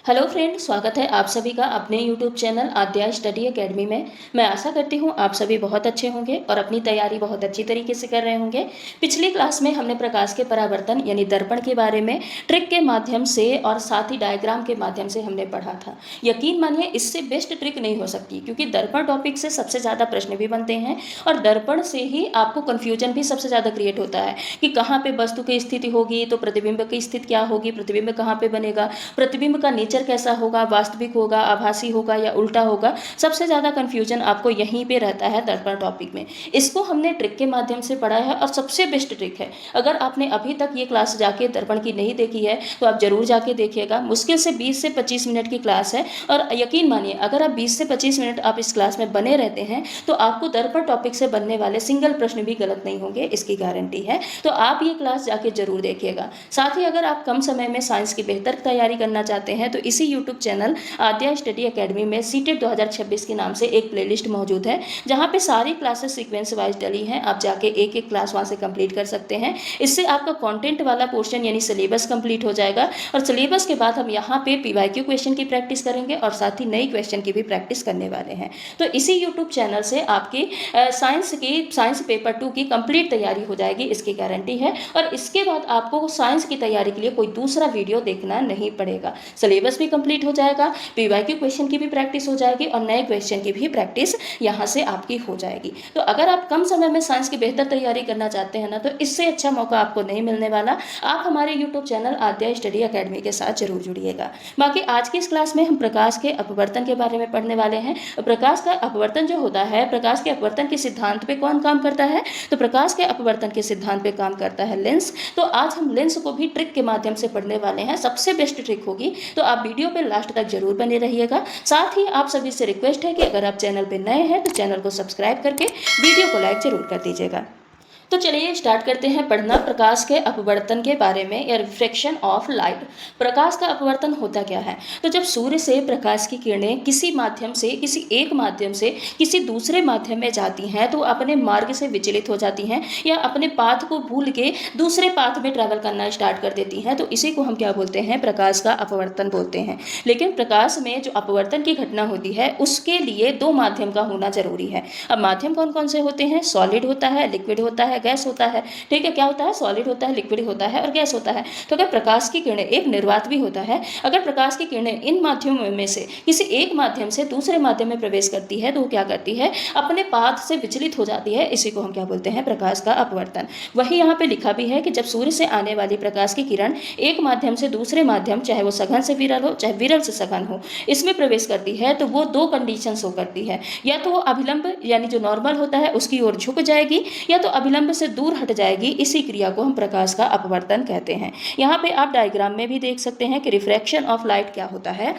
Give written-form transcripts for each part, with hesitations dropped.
Hello friend, स्वागत है आप सभी का अपने यूट्यूब चैनल आद्या स्टडी एकेडमी में। मैं आशा करती हूँ आप सभी बहुत अच्छे होंगे और अपनी तैयारी बहुत अच्छी तरीके से कर रहे होंगे। पिछली क्लास में हमने प्रकाश के परावर्तन यानी दर्पण के बारे में ट्रिक के माध्यम से और साथ ही डायग्राम के माध्यम से हमने पढ़ा था। यकीन मानिए इससे बेस्ट ट्रिक नहीं हो सकती, क्योंकि दर्पण टॉपिक से सबसे ज़्यादा प्रश्न भी बनते हैं और दर्पण से ही आपको कन्फ्यूजन भी सबसे ज़्यादा क्रिएट होता है कि कहाँ पर वस्तु की स्थिति होगी तो प्रतिबिंब की स्थिति क्या होगी, प्रतिबिंब कहाँ पर बनेगा, प्रतिबिंब का नेचर कैसा होगा, वास्तविक होगा, आभासी होगा या उल्टा होगा। सबसे ज़्यादा कंफ्यूजन आपको यहीं पे रहता है दर्पण टॉपिक में। इसको हमने ट्रिक के माध्यम से पढ़ा है और सबसे बेस्ट ट्रिक है। अगर आपने अभी तक ये क्लास जाके दर्पण की नहीं देखी है तो आप जरूर जाके देखिएगा। मुश्किल से 20 से 25 मिनट की क्लास है और यकीन मानिए अगर आप 20 से 25 मिनट आप इस क्लास में बने रहते हैं तो आपको दर्पण टॉपिक से बनने वाले सिंगल प्रश्न भी गलत नहीं होंगे, इसकी गारंटी है। तो आप ये क्लास जाके जरूर देखिएगा। साथ ही अगर आप कम समय में साइंस की बेहतर तैयारी करना चाहते हैं तो इसी यूट्यूब चैनल आद्या स्टडी एकेडमी में सीटेट 2026 के नाम से एक प्लेलिस्ट मौजूद है, जहां पे सारी क्लासेस सीक्वेंस वाइज डली हैं। आप जाके एक एक क्लास वहां से कंप्लीट कर सकते हैं। इससे आपका कंटेंट वाला पोर्शन यानी सिलेबस कंप्लीट हो जाएगा और सिलेबस के बाद हम यहाँ पे पीवाईक्यू क्वेश्चन की प्रैक्टिस करेंगे और साथ ही नई क्वेश्चन की भी प्रैक्टिस करने वाले हैं। तो इसी यूट्यूब चैनल से आपकी साइंस पेपर 2 की कंप्लीट तैयारी हो जाएगी, इसकी गारंटी है। और इसके बाद आपको साइंस की तैयारी के लिए कोई दूसरा वीडियो देखना नहीं पड़ेगा। सिलेबस भी कंप्लीट हो जाएगा, पीवाईक्यू क्वेश्चन की भी प्रैक्टिस हो जाएगी और नए क्वेश्चन की भी प्रैक्टिस यहाँ से आपकी हो जाएगी। तो अगर आप कम समय में साइंस की बेहतर तैयारी करना चाहते हैं ना, तो इससे अच्छा मौका आपको नहीं मिलने वाला। आप हमारे यूट्यूब चैनल आद्या स्टडी एकेडमी के साथ जरूर जुड़िएगा। बाकी आज की इस क्लास में हम प्रकाश के अपवर्तन के बारे में पढ़ने वाले हैं। प्रकाश का अपवर्तन जो होता है, प्रकाश के अपवर्तन के सिद्धांत पे कौन काम करता है? तो प्रकाश के अपवर्तन के सिद्धांत पे काम करता है लेंस। तो आज हम लेंस को भी ट्रिक के माध्यम से पढ़ने वाले हैं। सबसे बेस्ट ट्रिक होगी, तो आप वीडियो पे लास्ट तक जरूर बने रहिएगा। साथ ही आप सभी से रिक्वेस्ट है कि अगर आप चैनल पे नए हैं तो चैनल को सब्सक्राइब करके वीडियो को लाइक जरूर कर दीजिएगा। तो चलिए स्टार्ट करते हैं पढ़ना प्रकाश के अपवर्तन के बारे में या रिफ्रैक्शन ऑफ लाइट। प्रकाश का अपवर्तन होता क्या है? तो जब सूर्य से प्रकाश की किरणें किसी माध्यम से, किसी एक माध्यम से किसी दूसरे माध्यम में जाती हैं तो अपने मार्ग से विचलित हो जाती हैं या अपने पाथ को भूल के दूसरे पाथ में ट्रैवल करना स्टार्ट कर देती हैं, तो इसी को हम क्या बोलते हैं? प्रकाश का अपवर्तन बोलते हैं। लेकिन प्रकाश में जो अपवर्तन की घटना होती है उसके लिए दो माध्यम का होना जरूरी है। अब माध्यम कौन कौन से होते हैं? सॉलिड होता है, लिक्विड होता है, गैस होता है। ठीक है, क्या होता है? सॉलिड होता है, लिक्विड होता है और गैस होता है। तो अगर प्रकाश की किरणें, एक निर्वात भी होता है, अगर प्रकाश की किरणें इन माध्यमों में से किसी एक माध्यम से दूसरे माध्यम में प्रवेश करती है तो वो क्या करती है? अपने पाथ से विचलित हो जाती है। इसी को हम क्या बोलते हैं? प्रकाश का अपवर्तन। वही यहाँ पे लिखा भी है कि जब सूर्य से आने वाली प्रकाश की किरण एक माध्यम से दूसरे माध्यम, चाहे वो सघन से विरल हो चाहे विरल से सघन हो, इसमें प्रवेश करती है तो वो दो कंडीशन शो करती है। या तो वो अभिलंब यानी जो नॉर्मल होता है उसकी ओर झुक जाएगी या तो अभिलंब से दूर हट जाएगी। इसी क्रिया को हम प्रकाश का अपवर्तन कहते हैं। यहाँ पे आप डायग्राम में भी देख सकते हैं कि रिफ्रैक्शन ऑफ लाइट क्या होता है।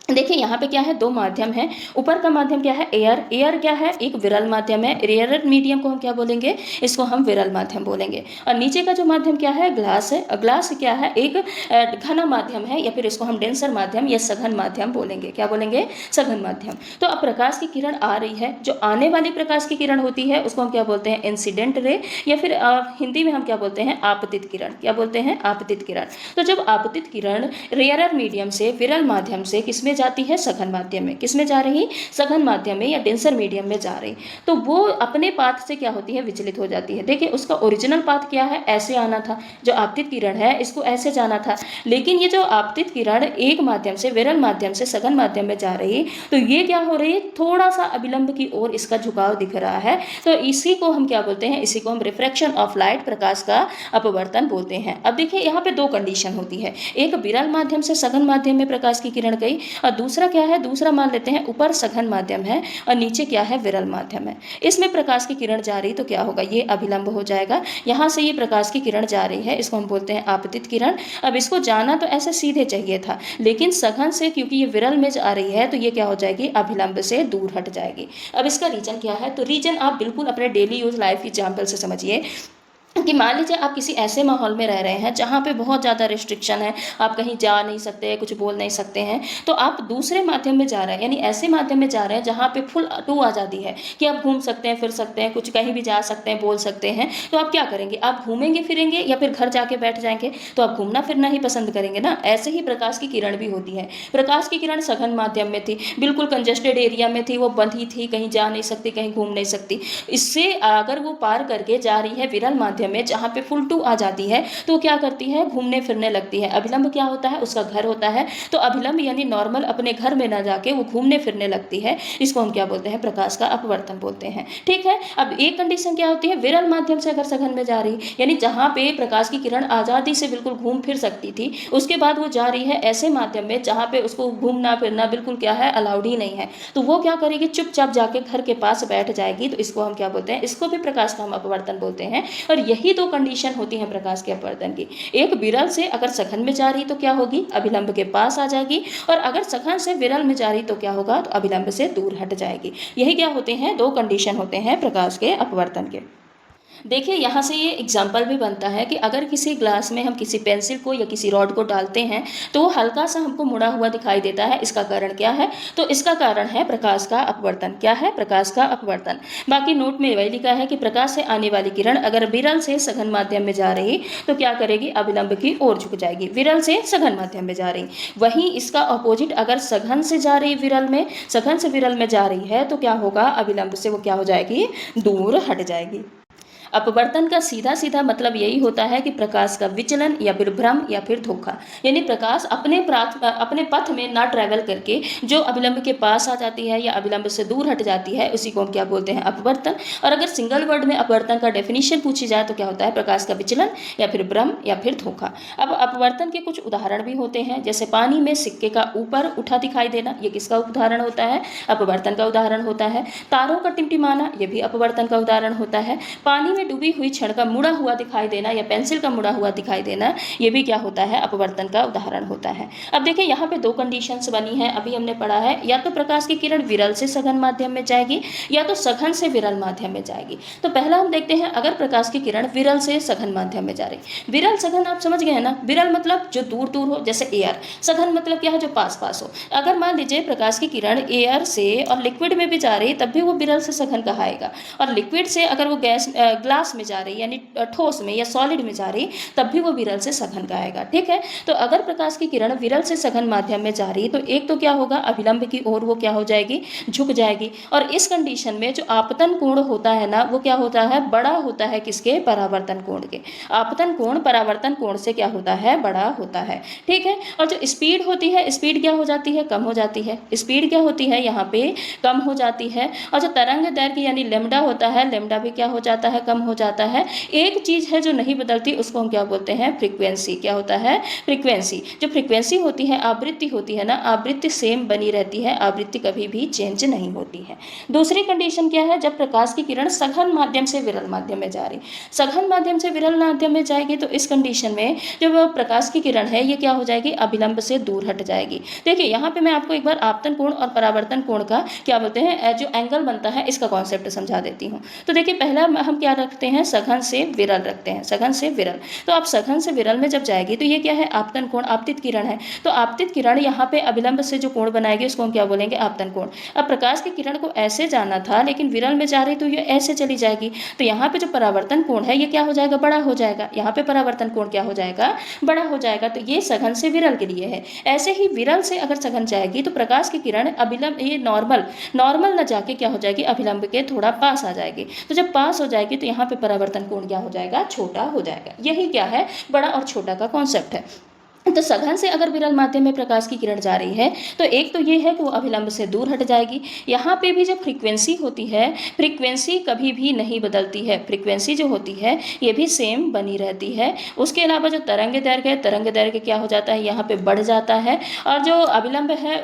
देखिए यहाँ पे क्या है? दो माध्यम है। ऊपर का माध्यम क्या है? एयर। एयर क्या है? एक विरल माध्यम है। रेयर मीडियम को हम क्या बोलेंगे? इसको हम विरल माध्यम बोलेंगे। और नीचे का जो माध्यम क्या है? ग्लास है। ग्लास क्या है? एक घना माध्यम है या फिर इसको हम डेंसर माध्यम या सघन माध्यम बोलेंगे। क्या बोलेंगे? सघन माध्यम। तो अब प्रकाश की किरण आ रही है, जो आने वाली प्रकाश की किरण होती है उसको हम क्या बोलते हैं? इंसिडेंट रे, या फिर हिंदी में हम क्या बोलते हैं? आपतित किरण। क्या बोलते हैं? आपतित किरण। तो जब आपतित किरण रेयर मीडियम से विरल माध्यम से किसमें जाती है? सघन माध्यम में। किसमें जा रही? सघन माध्यम में या डेंसर मीडियम में जा रही। तो वो अपने पाथ से क्या होती है? विचलित हो जाती है। देखिए उसका ओरिजिनल पाथ क्या है? ऐसे आना था। जो आपतित किरण है इसको ऐसे जाना था, लेकिन ये जो आपतित किरण एक माध्यम से विरल माध्यम से सघन माध्यम में जा रही, तो ये क्या हो रही है? थोड़ा सा अभिलंब की ओर इसका झुकाव दिख रहा है। तो इसी को हम क्या बोलते हैं? इसी को हम रिफ्रैक्शन ऑफ लाइट, प्रकाश का अपवर्तन बोलते हैं। अब देखिए यहाँ पे दो कंडीशन होती है। एक विरल माध्यम से सघन माध्यम में प्रकाश की किरण गई और दूसरा क्या है? दूसरा मान लेते हैं ऊपर सघन माध्यम है और नीचे क्या है? विरल माध्यम है। इसमें प्रकाश की किरण जा रही तो क्या होगा? ये अभिलंब हो जाएगा। यहाँ से ये प्रकाश की किरण जा रही है, इसको हम बोलते हैं आपतित किरण। अब इसको जाना तो ऐसे सीधे चाहिए था, लेकिन सघन से क्योंकि ये विरल में जा रही है तो ये क्या हो जाएगी? अभिलंब से दूर हट जाएगी। अब इसका रीजन क्या है? तो रीजन आप बिल्कुल अपने डेली यूज लाइफ एग्जाम्पल से समझिए। कि मान लीजिए आप किसी ऐसे माहौल में रह रहे हैं जहाँ पे बहुत ज़्यादा रिस्ट्रिक्शन है, आप कहीं जा नहीं सकते, कुछ बोल नहीं सकते हैं, तो आप दूसरे माध्यम में जा रहे हैं, यानी ऐसे माध्यम में जा रहे हैं जहाँ पे फुल टू आज़ादी है कि आप घूम सकते हैं, फिर सकते हैं, कुछ कहीं भी जा सकते हैं, बोल सकते हैं। तो आप क्या करेंगे? आप घूमेंगे फिरेंगे या फिर घर जाके बैठ जाएंगे? तो आप घूमना फिरना ही पसंद करेंगे ना। ऐसे ही प्रकाश की किरण भी होती है। प्रकाश की किरण सघन माध्यम में थी, बिल्कुल कंजेस्टेड एरिया में थी, वो बंधी थी, कहीं जा नहीं सकती, कहीं घूम नहीं सकती। इससे अगर वो पार करके जा रही है विरल माध्यम में जहाँ पे फुल टू आ जाती है, तो क्या करती है? घूमने फिरने लगती है। अभिलंब क्या होता है? उसका घर होता है। तो अभिलंब यानी नॉर्मल अपने घर में ना जाके वो घूमने फिरने लगती है। इसको हम क्या बोलते हैं? प्रकाश का अपवर्तन बोलते हैं। ठीक है। अब एक कंडीशन क्या होती है? विरल माध्यम से अगर सघन में जा रही, यानी जहाँ पे प्रकाश की किरण आज़ादी से बिल्कुल घूम फिर सकती थी, उसके बाद वो जा रही है ऐसे माध्यम में जहाँ पे उसको घूमना फिरना बिल्कुल क्या है? अलाउड ही नहीं है। तो वो क्या करेगी? चुपचाप जाके घर के पास बैठ जाएगी। तो इसको हम क्या बोलते हैं? इसको भी प्रकाश का हम अपवर्तन बोलते हैं। और यही दो कंडीशन होती है प्रकाश के अपवर्तन की। एक विरल से अगर सघन में जा रही तो क्या होगी? अभिलंब के पास आ जाएगी। और अगर सघन से विरल में जा रही तो क्या होगा? तो अभिलंब से दूर हट जाएगी। यही क्या होते हैं? दो कंडीशन होते हैं प्रकाश के अपवर्तन के। देखिए यहाँ से ये एग्जाम्पल भी बनता है कि अगर किसी ग्लास में हम किसी पेंसिल को या किसी रॉड को डालते हैं तो वो हल्का सा हमको मुड़ा हुआ दिखाई देता है। इसका कारण क्या है? तो इसका कारण है प्रकाश का अपवर्तन। क्या है? प्रकाश का अपवर्तन। बाकी नोट में वही लिखा है कि प्रकाश से आने वाली किरण अगर विरल से सघन माध्यम में जा रही तो क्या करेगी? अभिलंब की ओर झुक जाएगी। विरल से सघन माध्यम में जा रही। वहीं इसका अपोजिट अगर सघन से जा रही विरल में, सघन से विरल में जा रही है तो क्या होगा? अभिलंब से वो क्या हो जाएगी? दूर हट जाएगी। अपवर्तन का सीधा सीधा मतलब यही होता है कि प्रकाश का विचलन या फिर भ्रम या फिर धोखा, यानी प्रकाश अपने पथ में ना ट्रैवल करके जो अभिलंब के पास आ जाती है या अभिलंब से दूर हट जाती है, उसी को हम क्या बोलते हैं? अपवर्तन। और अगर सिंगल वर्ड में अपवर्तन का डेफिनेशन पूछी जाए तो क्या होता है? प्रकाश का विचलन या फिर भ्रम या फिर धोखा। अब अपवर्तन के कुछ उदाहरण भी होते हैं, जैसे पानी में सिक्के का ऊपर उठा दिखाई देना, ये किसका उदाहरण होता है? अपवर्तन का उदाहरण होता है। तारों का टिमटिमाना, ये भी अपवर्तन का उदाहरण होता है। पानी में डूबी हुई छड़ का मुड़ा हुआ दिखाई देना या पेंसिल का मुड़ा हुआ दिखाई देना, ये भी क्या होता है? अपवर्तन का उदाहरण होता है। अब देखिए यहाँ पे दो कंडीशंस बनी है, अभी हमने पढ़ा है, या तो प्रकाश की किरण विरल से सघन माध्यम में जाएगी या तो सघन से विरल माध्यम में जाएगी। तो पहला हम देखते हैं, अगर प्रकाश की किरण विरल से सघन माध्यम में जा रही। विरल सघन आप समझ गए ना? विरल मतलब जो दूर दूर हो, जैसे एयर। सघन मतलब क्या है? जो पास पास हो। अगर मान लीजिए प्रकाश की किरण एयर से और लिक्विड में भी जा रही तब भी वो विरल से सघन कहाएगा। और लिक्विड से अगर वो ग्लास में जा रही, यानी ठोस में या सॉलिड में जा रही, तब भी वो विरल से सघन का आएगा। ठीक है। तो अगर प्रकाश की किरण विरल से सघन माध्यम में जा रही तो एक तो क्या होगा? अभिलंब की ओर वो क्या हो जाएगी? झुक जाएगी। और इस कंडीशन में जो आपतन कोण होता है ना, वो क्या होता है? बड़ा होता है। किसके? परावर्तन कोण के। आपतन कोण परावर्तन कोण से क्या होता है? बड़ा होता है। ठीक है। और जो स्पीड होती है, स्पीड क्या हो जाती है? कम हो जाती है। स्पीड क्या होती है यहाँ पे? कम हो जाती है। और जो तरंग दैर्घ्य यानी लेमडा होता है, लेमडा भी क्या हो जाता है? कम हो जाता है। एक चीज है जो नहीं बदलती, उसको हम क्या बोलते हैं? फ्रीक्वेंसी। क्या होता है? फ्रीक्वेंसी। जो फ्रीक्वेंसी होती है, आवृत्ति होती है ना, आवृत्ति सेम बनी रहती है, आवृत्ति कभी भी चेंज नहीं होती है। दूसरी कंडीशन क्या है? जब प्रकाश की किरण सघन माध्यम से विरल माध्यम में जा रही, सघन माध्यम से विरल माध्यम में जाएगी तो इस कंडीशन में जो प्रकाश की किरण है ये क्या हो जाएगी? अभिलंब से दूर हट जाएगी। देखिए यहाँ पे मैं आपको एक बार आपतन कोण और परावर्तन कोण का क्या बोलते हैं, जो एंगल बनता है, इसका कॉन्सेप्ट समझा देती हूँ। तो देखिए पहला हम क्या रखते हैं? सघन से विरल रखते हैं। सघन से विरल। तो आप सघन से विरल में जब जाएगी तो ये क्या है? आपतन कोण, आपतित किरण है। तो आपतित किरण यहाँ पे अभिलंब से जो कोण बनाएगी उसको हम क्या बोलेंगे? आपतन कोण। अब प्रकाश की किरण को ऐसे जाना था लेकिन विरल में जा रही तो ये ऐसे चली जाएगी। तो यहाँ पे जो परावर्तन कोण है ये क्या हो जाएगा? बड़ा हो जाएगा। यहाँ पे परावर्तन कोण क्या हो जाएगा? बड़ा हो जाएगा। तो ये सघन से विरल के लिए है। ऐसे ही विरल से अगर सघन जाएगी तो प्रकाश की किरण अभिलंब, ये नॉर्मल न जाके क्या हो जाएगी? अभिलंब के थोड़ा पास आ जाएगी। तो जब पास हो जाएगी तो यहाँ पे परावर्तन कोण क्या हो जाएगा? छोटा हो जाएगा। यही क्या है? बड़ा और छोटा का कॉन्सेप्ट है। तो सघन से अगर विरल माध्यम में प्रकाश की किरण जा रही है तो एक तो ये है कि वो अभिलंब से दूर हट जाएगी। यहाँ पे भी जो फ्रीक्वेंसी होती है, फ्रीक्वेंसी कभी भी नहीं बदलती है। फ्रीक्वेंसी जो होती है ये भी सेम बनी रहती है। उसके अलावा जो तरंग दैर्घ्य है, तरंग दैर्घ्य क्या हो जाता है? यहाँ पे बढ़ जाता है। और जो अभिलंब है,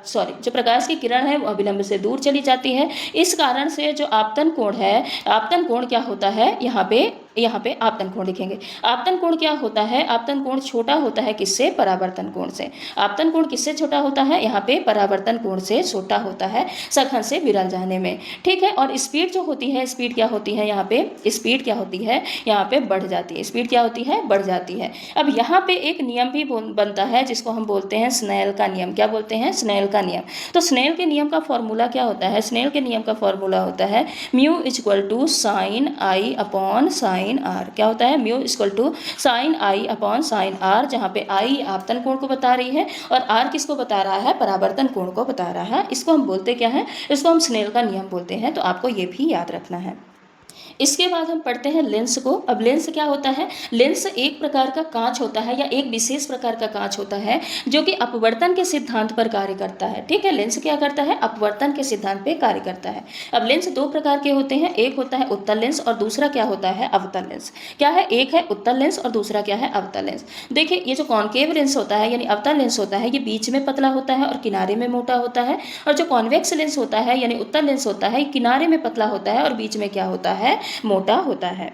जो प्रकाश की किरण है वो अभिलंब से दूर चली जाती है। इस कारण से जो आपतन कोण है, आपतन कोण क्या होता है? यहाँ पे यहाँ पे आपतन कोण लिखेंगे। आपतन कोण क्या होता है? आपतन कोण छोटा होता है किससे? परावर्तन कोण से। आपतन कोण किससे छोटा होता है? यहाँ पे परावर्तन कोण से छोटा होता है सघन से विरल जाने में। ठीक है, और स्पीड जो होती है, स्पीड क्या होती है यहाँ पे? स्पीड क्या होती है यहाँ पे? बढ़ जाती है। स्पीड क्या होती है? बढ़ जाती है। अब यहाँ पे एक नियम भी बनता है जिसको हम बोलते हैं स्नेल का नियम। क्या बोलते हैं? स्नेल का नियम। तो स्नेल के नियम का फॉर्मूला क्या होता है? स्नेल के नियम का फॉर्मूला होता है mu equal to sine i upon sine r. क्या होता है? Mu equal to sine i upon sine r, जहाँ पे आई आपतन कोण को बता रही है और आर किसको बता रहा है? परावर्तन कोण को बता रहा है। इसको हम बोलते क्या है? इसको हम स्नेल का नियम बोलते हैं। तो आपको ये भी याद रखना है। इसके बाद हम पढ़ते हैं लेंस को। अब लेंस क्या होता है? लेंस एक प्रकार का कांच होता है या एक विशेष प्रकार का कांच होता है जो कि अपवर्तन के सिद्धांत पर कार्य करता है। ठीक है, लेंस क्या करता है? अपवर्तन के सिद्धांत पे कार्य करता है। अब लेंस दो प्रकार के होते हैं, एक होता है उत्तल लेंस और दूसरा क्या होता है? अवतल लेंस। क्या है? एक है उत्तल लेंस और दूसरा क्या है? अवतल लेंस। देखिए, ये जो कॉन्केव लेंस होता है यानी अवतल लेंस होता है, ये बीच में पतला होता है और किनारे में मोटा होता है। और जो कॉन्वेक्स लेंस होता है यानी उत्तल लेंस होता है, किनारे में पतला होता है और बीच में क्या होता है? मोटा होता है।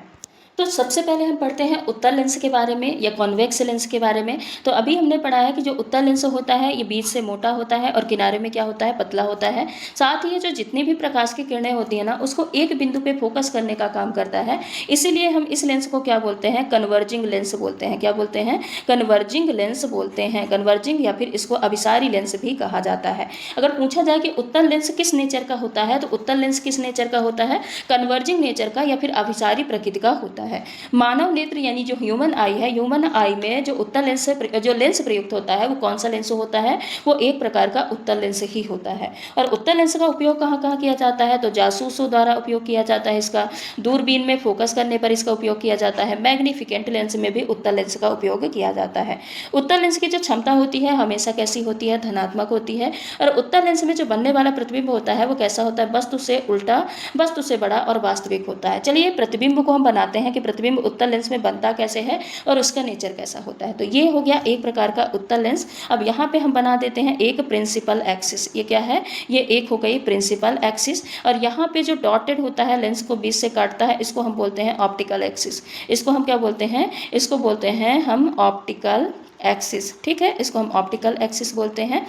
तो सबसे पहले हम पढ़ते हैं उत्तल लेंस के बारे में या कॉन्वेक्स लेंस के बारे में। तो अभी हमने पढ़ा है कि जो उत्तल लेंस होता है ये बीच से मोटा होता है और किनारे में क्या होता है? पतला होता है। साथ ही जो जितनी भी प्रकाश की किरणें होती है ना, उसको एक बिंदु पे फोकस करने का काम करता है। इसीलिए हम इस लेंस को क्या बोलते हैं? कन्वर्जिंग लेंस बोलते हैं। क्या बोलते हैं? कन्वर्जिंग लेंस बोलते हैं। कन्वर्जिंग या फिर इसको अभिसारी लेंस भी कहा जाता है। अगर पूछा जाए कि उत्तल लेंस किस नेचर का होता है, तो उत्तल लेंस किस नेचर का होता है? कन्वर्जिंग नेचर का या फिर अभिसारी प्रकृति का होता है। मानव नेत्र यानी जो ह्यूमन आई है, ह्यूमन आई में जो उत्तल लेंस जो लेंस प्रयुक्त होता है वो कौन सा लेंस होता है? वो एक प्रकार का उत्तल लेंस ही होता है। और उत्तल लेंस का उपयोग कहाँ कहाँ किया जाता है? तो जासूसों द्वारा उपयोग किया जाता है इसका, दूरबीन में फोकस करने पर इसका उपयोग किया जाता है, मैग्निफिकेंट लेंस में भी उत्तल लेंस का उपयोग किया जाता है। उत्तल लेंस की जो क्षमता होती है हमेशा कैसी होती है? धनात्मक होती है। और उत्तल लेंस में जो बनने वाला प्रतिबिंब होता है वो कैसा होता है? वस्तु से उल्टा, वस्तु से बड़ा और वास्तविक होता है। चलिए प्रतिबिंब को हम बनाते हैं कि प्रतिबिंब उत्तल लेंस में बनता कैसे है और उसका नेचर कैसा होता है। तो ये हो गया एक प्रकार का उत्तल लेंस। अब यहाँ पे हम बना देते हैं एक प्रिंसिपल एक्सिस। ये क्या है? ये एक हो गई प्रिंसिपल एक्सिस। और यहाँ पे जो डॉटेड होता है लेंस को बीच से काटता है, इसको हम बोलते हैं ऑप्टिकल एक्सिस। इसको हम क्या बोलते हैं? इसको बोलते हैं हम ऑप्टिकल एक्सिस। ठीक है, इसको हम ऑप्टिकल एक्सिस बोलते हैं।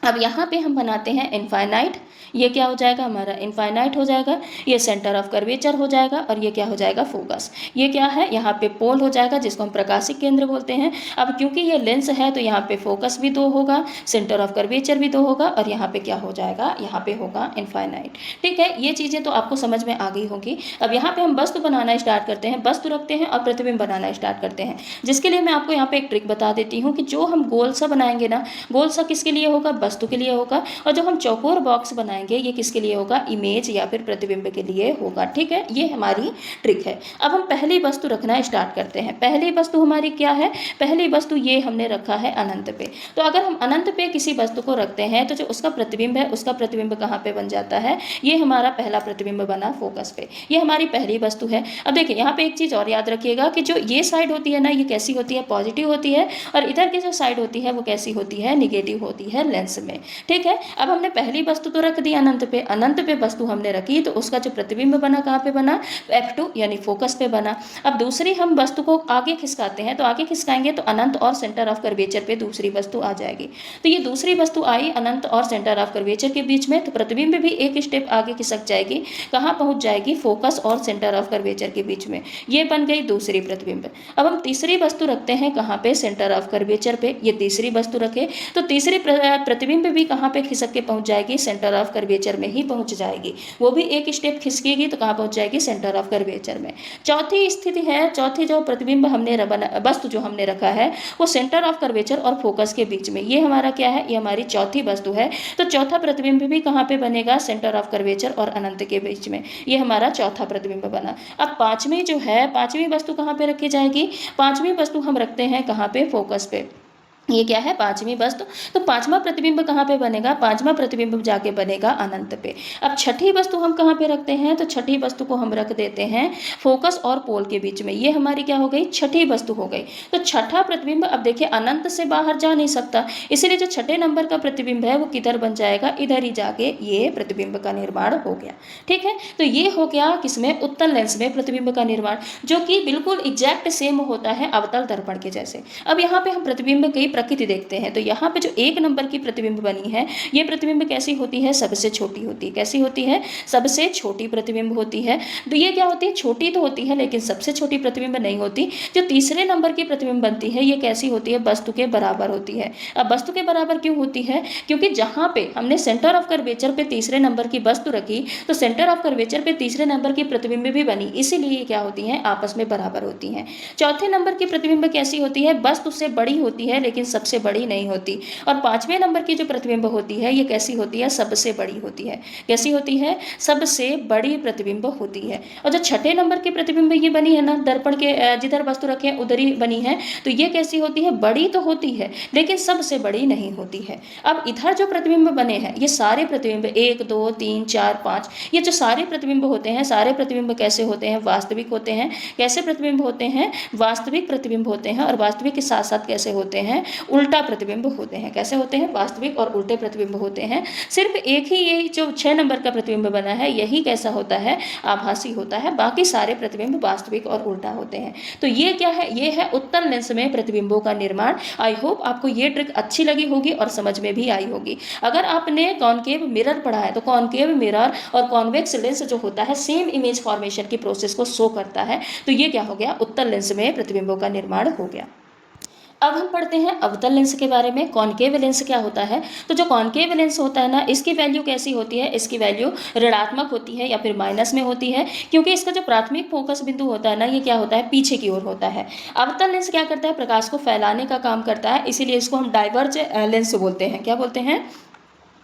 अब यहाँ पे हम बनाते हैं इनफाइनाइट। ये क्या हो जाएगा? हमारा इनफाइनाइट हो जाएगा। ये सेंटर ऑफ कर्वेचर हो जाएगा और ये क्या हो जाएगा? फोकस। ये क्या है? यहाँ पे पोल हो जाएगा जिसको हम प्रकाशिक केंद्र बोलते हैं। अब क्योंकि ये लेंस है तो यहाँ पे फोकस भी दो होगा, सेंटर ऑफ कर्वेचर भी दो होगा और यहाँ पे क्या हो जाएगा? यहाँ पे होगा इनफाइनाइट। ठीक है, ये चीज़ें तो आपको समझ में आ गई होंगी। अब यहाँ पे हम वस्तु बनाना स्टार्ट करते हैं, वस्तु रखते हैं और प्रतिबिंब बनाना स्टार्ट करते हैं। जिसके लिए मैं आपको यहाँ पे एक ट्रिक बता देती हूँ कि जो हम गोल सा बनाएंगे ना, गोल सा किसके लिए होगा? वस्तु के लिए होगा। और जो हम चौकोर बॉक्स बनाएंगे ये किसके लिए होगा? इमेज या फिर प्रतिबिंब के लिए होगा। ठीक है, ये हमारी ट्रिक है। अब हम पहली वस्तु रखना स्टार्ट करते हैं। पहली वस्तु हमारी क्या है? पहली वस्तु ये हमने रखा है अनंत पे। तो अगर हम अनंत पे किसी वस्तु को रखते हैं तो जो उसका प्रतिबिंब है उसका प्रतिबिंब कहाँ पे बन जाता है? ये हमारा पहला प्रतिबिंब बना फोकस पे। ये हमारी पहली वस्तु है। अब देखिए यहाँ पे एक चीज़ और याद रखिएगा कि जो ये साइड होती है ना, ये कैसी होती है? पॉजिटिव होती है। और इधर की जो साइड होती है वो कैसी होती है? निगेटिव होती है लेंस में। ठीक है, अब हमने पहली वस्तु तो रख दी अनंत पे, अनंत पे वस्तु हमने रखी तो उसका जो प्रतिबिंब बना कहाँ पे बना? F2 यानी फोकस पे बना। अब दूसरी हम वस्तु को आगे खिसकाते हैं, तो आगे खिसकाएंगे तो अनंत और सेंटर ऑफ कर्वेचर पे दूसरी वस्तु आ जाएगी। तो ये दूसरी वस्तु आई अनंत और सेंटर ऑफ कर्वेचर के बीच में, तो प्रतिबिंब भी एक स्टेप आगे खिसक जाएगी। कहाँ पहुंच जाएगी? फोकस और सेंटर ऑफ कर्वेचर के बीच में। ये बन गई दूसरी प्रतिबिंब। अब हम तीसरी वस्तु रखते हैं कहाँ पे? सेंटर ऑफ कर्वेचर पे। ये तीसरी वस्तु रखे तो तीसरी प्रतिबिंब भी कहाँ पे खिसक के पहुंच जाएगी? सेंटर ऑफ कर्वेचर में ही पहुंच जाएगी। वो भी एक स्टेप खिसकेगी तो कहाँ पहुंच जाएगी? सेंटर ऑफ कर्वेचर में। चौथी स्थिति है, चौथी जो प्रतिबिंब हमने वस्तु जो हमने रखा है वो सेंटर ऑफ कर्वेचर और फोकस के बीच में। ये हमारा क्या है? ये हमारी चौथी वस्तु है। तो चौथा प्रतिबिंब भी कहाँ पे बनेगा? सेंटर ऑफ कर्वेचर और अनंत के बीच में। ये हमारा चौथा प्रतिबिंब बना। अब पांचवी जो है, पांचवी वस्तु कहाँ पे रखी जाएगी? पांचवी वस्तु हम रखते हैं कहाँ पे? फोकस पे। ये क्या है, पांचवी वस्तु। तो पांचवा प्रतिबिंब कहाँ पे बनेगा, पांचवा प्रतिबिंब जाके बनेगा अनंत पे। अब छठी वस्तु हम कहाँ पे रखते हैं, तो छठी वस्तु को हम रख देते हैं फोकस और पोल के बीच में। ये हमारी क्या हो गई, छठी वस्तु हो गई। तो छठा प्रतिबिंब, अब देखिए अनंत से बाहर जा नहीं सकता, इसलिए जो छठे नंबर का प्रतिबिंब है वो किधर बन जाएगा, इधर ही जाके ये प्रतिबिंब का निर्माण हो गया। ठीक है, तो ये हो गया किसमें, उत्तल लेंस में प्रतिबिंब का निर्माण, जो कि बिल्कुल एग्जैक्ट सेम होता है अवतल दर्पण के जैसे। अब यहाँ पे हम प्रतिबिंब की प्रकृति देखते हैं, तो यहाँ पे जो एक नंबर की प्रतिबिंब बनी है, ये प्रतिबिंब कैसी होती है, सबसे छोटी होती है। कैसी होती है, सबसे छोटी प्रतिबिंब होती है। तो ये क्या होती है, छोटी तो होती है लेकिन सबसे छोटी प्रतिबिंब नहीं होती। जो तीसरे नंबर की प्रतिबिंब बनती है ये कैसी होती है, वस्तु के बराबर होती है। अब वस्तु के बराबर क्यों होती है, क्योंकि जहाँ पे हमने सेंटर ऑफ कर्वेचर पे तीसरे नंबर की वस्तु रखी, तो सेंटर ऑफ कर्वेचर पे तीसरे नंबर की प्रतिबिंब भी बनी, इसीलिए ये क्या होती है, आपस में बराबर होती हैं। चौथे नंबर की प्रतिबिंब कैसी होती है, वस्तु से बड़ी होती है लेकिन सबसे बड़ी नहीं होती। और पांचवें नंबर की जो प्रतिबिंब होती है ये कैसी होती है, सबसे बड़ी होती है। कैसी होती है, सबसे बड़ी प्रतिबिंब होती है। और जो छठे नंबर की प्रतिबिंब ये बनी है ना, दर्पण के जिधर वस्तु रखे उधर ही बनी है, तो ये कैसी होती है, बड़ी तो होती है लेकिन सबसे बड़ी नहीं होती है। अब इधर जो प्रतिबिंब बने हैं ये सारे प्रतिबिंब 1 2 3 4 5, ये जो सारे प्रतिबिंब होते हैं, सारे प्रतिबिंब कैसे होते हैं, वास्तविक होते हैं। कैसे प्रतिबिंब होते हैं, वास्तविक प्रतिबिंब होते हैं। और वास्तविक के साथ साथ कैसे होते हैं, उल्टा प्रतिबिंब होते हैं। कैसे होते हैं, वास्तविक और उल्टे प्रतिबिंब होते हैं। सिर्फ एक ही ये जो 6 नंबर का प्रतिबिंब बना है यही कैसा होता है, आभासी होता है। बाकी सारे प्रतिबिंब वास्तविक और उल्टा होते हैं। तो ये क्या है, ये है उत्तल लेंस में प्रतिबिंबों का निर्माण। आई होप आपको ये ट्रिक अच्छी लगी होगी और समझ में भी आई होगी। अगर आपने कॉनकेव मिरर पढ़ा है तो कॉनकेव मिरर और कॉन्वेक्स लेंस जो होता है सेम इमेज फॉर्मेशन की प्रोसेस को शो करता है। तो ये क्या हो गया, उत्तल लेंस में प्रतिबिंबों का निर्माण हो गया। अब हम पढ़ते हैं अवतल लेंस के बारे में। कॉनकेव लेंस क्या होता है, तो जो कॉनकेव लेंस होता है ना, इसकी वैल्यू कैसी होती है, इसकी वैल्यू ऋणात्मक होती है या फिर माइनस में होती है, क्योंकि इसका जो प्राथमिक फोकस बिंदु होता है ना, ये क्या होता है, पीछे की ओर होता है। अवतल लेंस क्या करता है, प्रकाश को फैलाने का काम करता है, इसीलिए इसको हम डाइवर्ज लेंस बोलते हैं। क्या बोलते हैं,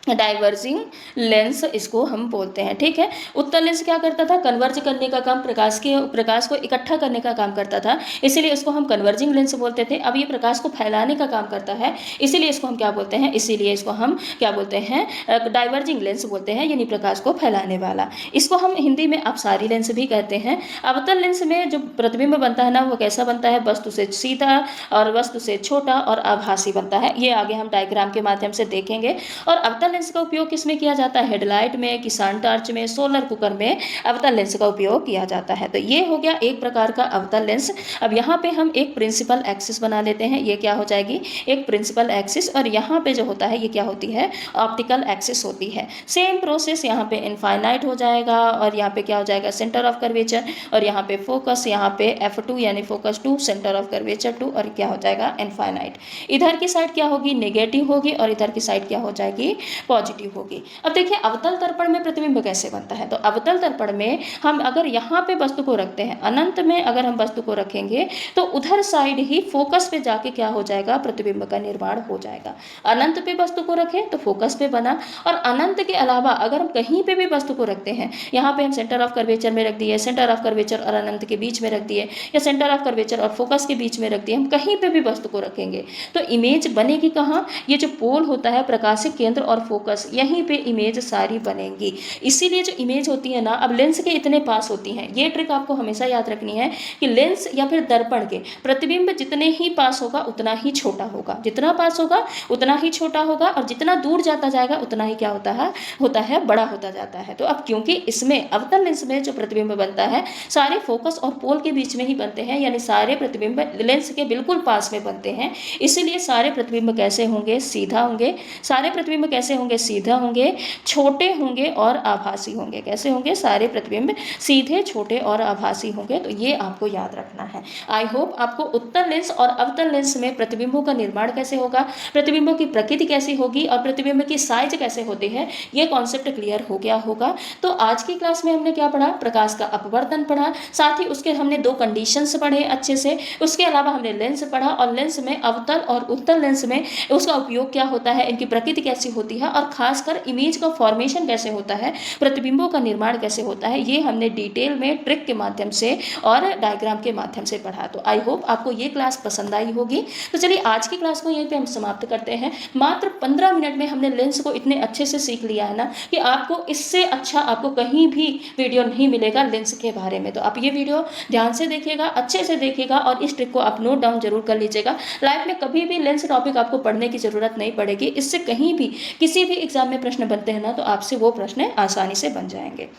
डाइवर्जिंग लेंस इसको हम बोलते हैं। ठीक है, उत्तल लेंस क्या करता था, कन्वर्ज करने का काम, प्रकाश को इकट्ठा करने का काम करता था, इसीलिए इसको हम कन्वर्जिंग लेंस बोलते थे। अब ये प्रकाश को फैलाने का काम करता है, इसीलिए इसको हम क्या बोलते हैं, इसीलिए इसको हम क्या बोलते हैं, डाइवर्जिंग लेंस बोलते हैं, यानी प्रकाश को फैलाने वाला। इसको हम हिंदी में अपसारी लेंस भी कहते हैं। अवतल लेंस में जो प्रतिबिंब बनता है ना, वो कैसा बनता है, वस्तु से सीधा और वस्तु से छोटा और आभासी बनता है। ये आगे हम डायग्राम के माध्यम से देखेंगे। और अवतल लेंस का उपयोग किसमें किया जाता है, हेडलाइट में, किसान टार्च में, सोलर कुकर में अवतल लेंस का उपयोग किया जाता है। तो ये हो गया एक प्रकार का अवतल लेंस। अब यहाँ पे हम एक प्रिंसिपल एक्सिस बना लेते हैं। ये क्या हो जाएगी, एक प्रिंसिपल एक्सिस। और यहाँ पे जो होता है ये क्या होती है, ऑप्टिकल एक्सिस होती है। सेम प्रोसेस यहाँ पे इनफाइनाइट हो जाएगा और यहाँ पे क्या हो जाएगा, सेंटर ऑफ कर्वेचर, और यहाँ पे फोकस, यहाँ पे F2 यानी फोकस 2, सेंटर ऑफ कर्वेचर 2, और क्या हो जाएगा, इनफाइनाइट। इधर की साइड क्या होगी, नेगेटिव होगी, और इधर की साइड क्या हो जाएगी, पॉजिटिव होगी। अब देखिए अवतल दर्पण में प्रतिबिंब कैसे बनता है। तो अवतल दर्पण में हम अगर यहाँ पे वस्तु को रखते हैं, अनंत में अगर हम वस्तु को रखेंगे तो उधर साइड ही फोकस पे जाके क्या हो जाएगा, प्रतिबिंब का निर्माण हो जाएगा। अनंत पे वस्तु को रखें तो फोकस पे बना, और अनंत के अलावा अगर हम कहीं पे भी वस्तु को रखते हैं, यहाँ पे हम सेंटर ऑफ कर्वेचर में रख दिए, सेंटर ऑफ कर्वेचर और अनंत के बीच में रख दिए, या सेंटर ऑफ कर्वेचर और फोकस के बीच में रख दिए, हम कहीं पे भी वस्तु को रखेंगे तो इमेज बनेगी कहाँ, ये जो पोल होता है, प्रकाशिक केंद्र और फोकस, यहीं पे इमेज सारी बनेंगी। इसीलिए जो इमेज होती है ना, अब लेंस के इतने पास होती हैं, ये ट्रिक आपको हमेशा याद रखनी है कि लेंस या फिर दर्पण के प्रतिबिंब जितने ही पास होगा उतना ही छोटा होगा, जितना पास होगा उतना ही छोटा होगा, और जितना दूर जाता जाएगा उतना ही क्या होता है बड़ा होता जाता है। तो अब क्योंकि इसमें अवतल लेंस में जो प्रतिबिंब बनता है सारे फोकस और पोल के बीच में ही बनते हैं, यानी सारे प्रतिबिंब लेंस के बिल्कुल पास में बनते हैं, इसीलिए सारे प्रतिबिंब कैसे होंगे, सीधा होंगे। सारे प्रतिबिंब कैसे होंगे, सीधा होंगे, छोटे होंगे और आभासी होंगे। कैसे होंगे, सारे प्रतिबिंब सीधे, छोटे और आभासी होंगे। तो ये आपको याद रखना है। आई होप आपको उत्तल लेंस और अवतल लेंस में प्रतिबिंबों का निर्माण कैसे होगा, प्रतिबिंबों की प्रकृति कैसी होगी और प्रतिबिंब की साइज कैसे होती है, ये कॉन्सेप्ट क्लियर हो गया होगा। तो आज की क्लास में हमने क्या पढ़ा, प्रकाश का अपवर्तन पढ़ा, साथ ही उसके हमने 2 कंडीशंस पढ़े अच्छे से। उसके अलावा हमने लेंस पढ़ा, और लेंस में अवतल और उत्तल लेंस में उसका उपयोग क्या होता है, इनकी प्रकृति कैसी होती है सीखा और खासकर इमेज का फॉर्मेशन कैसे होता है, प्रतिबिंबों का निर्माण कैसे होता है, ये हमने डिटेल में ट्रिक के माध्यम से और डायग्राम के माध्यम से पढ़ा। तो आई होप आपको ये क्लास पसंद आई होगी। तो चलिए आज की क्लास को यहीं पे हम समाप्त करते हैं। मात्र 15 मिनट में हमने लेंस को इतने अच्छे से सीख लिया है ना कि आपको इससे अच्छा आपको कहीं भी वीडियो नहीं मिलेगा लेंस के बारे में। तो आप ये वीडियो ध्यान से देखिएगा, अच्छे से देखिएगा और इस ट्रिक को आप नोट डाउन जरूर कर लीजिएगा। लाइफ में कभी भी लेंस टॉपिक आपको पढ़ने की जरूरत नहीं पड़ेगी। इससे कहीं भी किसी भी एग्जाम में प्रश्न बनते हैं ना तो आपसे वो प्रश्न आसानी से बन जाएंगे।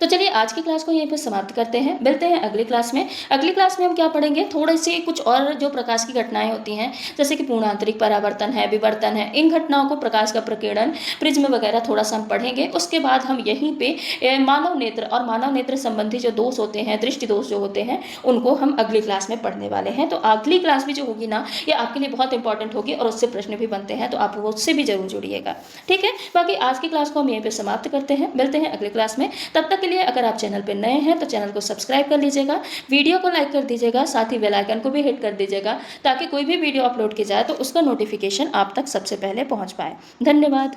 तो चलिए आज की क्लास को यहीं पर समाप्त करते हैं, मिलते हैं अगली क्लास में। अगली क्लास में हम क्या पढ़ेंगे, थोड़े से कुछ और जो प्रकाश की घटनाएं होती हैं जैसे कि पूर्णांतरिक परावर्तन है, विवर्तन है, इन घटनाओं को प्रकाश का प्रकीर्णन, प्रिज्म वगैरह थोड़ा सा हम पढ़ेंगे। उसके बाद हम यहीं पे मानव नेत्र और मानव नेत्र संबंधी जो दोष होते हैं, दृष्टि दोष जो होते हैं, उनको हम अगली क्लास में पढ़ने वाले हैं। तो अगली क्लास भी जो होगी ना ये आपके लिए बहुत इंपॉर्टेंट होगी और उससे प्रश्न भी बनते हैं, तो आप उससे भी जरूर जुड़िएगा। ठीक है, बाकी आज की क्लास को हम यहीं पर समाप्त करते हैं, मिलते हैं अगली क्लास में। तब तक के लिए अगर आप चैनल पर नए हैं तो चैनल को सब्सक्राइब कर लीजिएगा, वीडियो को लाइक कर दीजिएगा, साथ ही बेल आइकन को भी हिट कर दीजिएगा ताकि कोई भी वीडियो अपलोड की जाए तो उसका नोटिफिकेशन आप तक सबसे पहले पहुंच पाए। धन्यवाद।